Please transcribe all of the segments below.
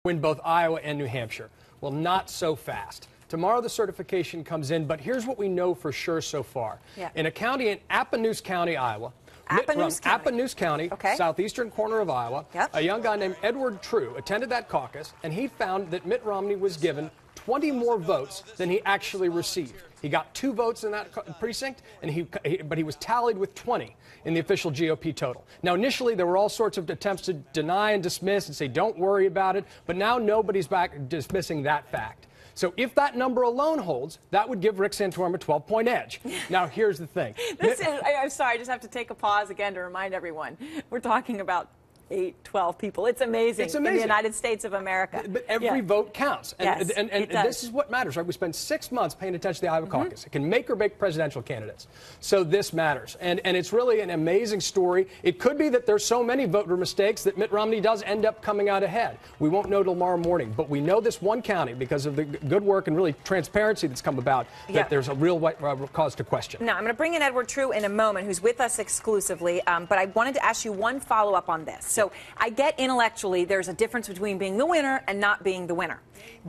win both Iowa and New Hampshire. Well, not so fast. Tomorrow the certification comes in, but here's what we know for sure so far. Yeah. In a county in Appanoose County, Iowa, Appanoose County, okay. Southeastern corner of Iowa, Yep. a young guy named Edward True attended that caucus, and he found that Mitt Romney was given 20 more votes than he actually received. He got 2 votes in that precinct, and but he was tallied with 20 in the official GOP total. Now, initially, there were all sorts of attempts to deny and dismiss and say, don't worry about it. But now nobody's back dismissing that fact. So if that number alone holds, that would give Rick Santorum a 12-point edge. Now, here's the thing. I'm sorry, I just have to take a pause again to remind everyone. We're talking about 8, 12 people. It's amazing. It's amazing. In the United States of America. But every vote counts. And, Yes, and this is what matters, right? We spent 6 months paying attention to the Iowa caucus. It can make or break presidential candidates. So this matters. And it's really an amazing story. It could be that there's so many voter mistakes that Mitt Romney does end up coming out ahead. We won't know tomorrow morning. But we know this one county, because of the good work and really transparency that's come about, that there's a real cause to question. Now, I'm going to bring in Edward True in a moment, who's with us exclusively. But I wanted to ask you one follow-up on this. So I get intellectually there's a difference between being the winner and not being the winner.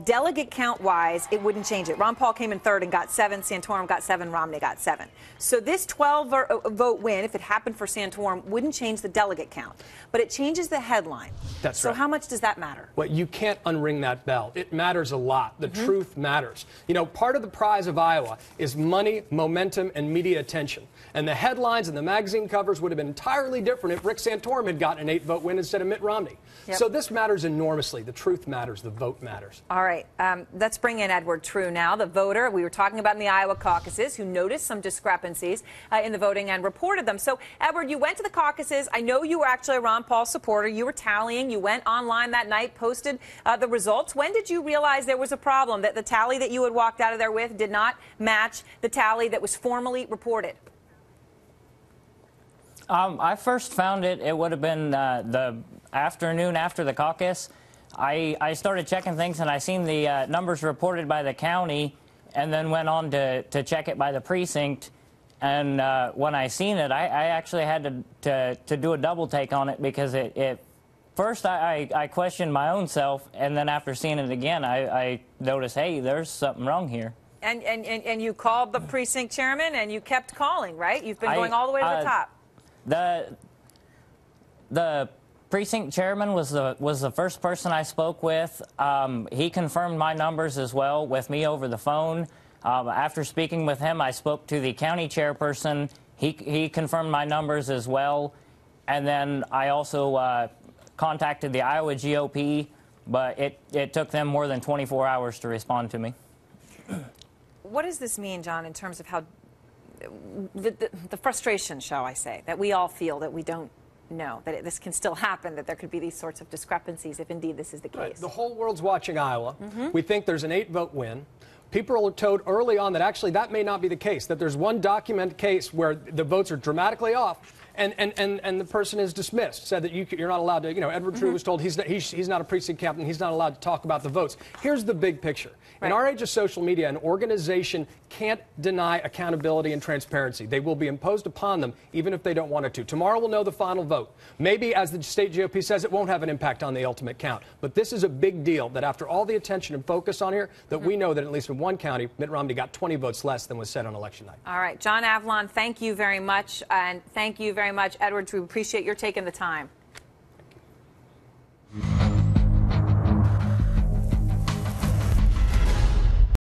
Delegate count-wise, it wouldn't change it. Ron Paul came in third and got 7. Santorum got 7. Romney got 7. So this 12-vote win, if it happened for Santorum, wouldn't change the delegate count. But it changes the headline. That's right. So how much does that matter? Well, you can't unring that bell. It matters a lot. The truth matters. You know, part of the prize of Iowa is money, momentum, and media attention. And the headlines and the magazine covers would have been entirely different if Rick Santorum had gotten an 8-vote win instead of Mitt Romney. So this matters enormously. The truth matters. The vote matters. All right. Let's bring in Edward True now, the voter we were talking about in the Iowa caucuses, who noticed some discrepancies in the voting and reported them. So, Edward, you went to the caucuses. I know you were actually a Ron Paul supporter. You were tallying. You went online that night, posted the results. When did you realize there was a problem, that the tally that you had walked out of there with did not match the tally that was formally reported? I first found it would have been the afternoon after the caucus. I started checking things, and I seen the numbers reported by the county, and then went on to check it by the precinct. And when I seen it, I actually had to do a double take on it, because first I questioned my own self, and then after seeing it again, I noticed, hey, there's something wrong here. And you called the precinct chairman, and you kept calling, right? You've been going all the way to the top. The precinct chairman was the first person I spoke with. He confirmed my numbers as well with me over the phone. After speaking with him, I spoke to the county chairperson. He confirmed my numbers as well. And then I also contacted the Iowa GOP, but it took them more than 24 hours to respond to me. What does this mean, John, in terms of how the frustration, shall I say, that we all feel, that we don't know that this can still happen, that there could be these sorts of discrepancies if indeed this is the case? Right. The whole world's watching Iowa. We think there's an 8-vote win. People are told early on that actually that may not be the case, that there's one documented case where the votes are dramatically off, and the person is dismissed, said that you're not allowed to, Edward True was told he's not a precinct captain, he's not allowed to talk about the votes. Here's the big picture. In our age of social media, an organization can't deny accountability and transparency. They will be imposed upon them, even if they don't want it to. Tomorrow we'll know the final vote. Maybe, as the state GOP says, it won't have an impact on the ultimate count. But this is a big deal, that after all the attention and focus on here, that we know that at least in one county, Mitt Romney got 20 votes less than was said on election night. All right. John Avlon, thank you very much. And thank you very much, Edward True. Appreciate your taking the time.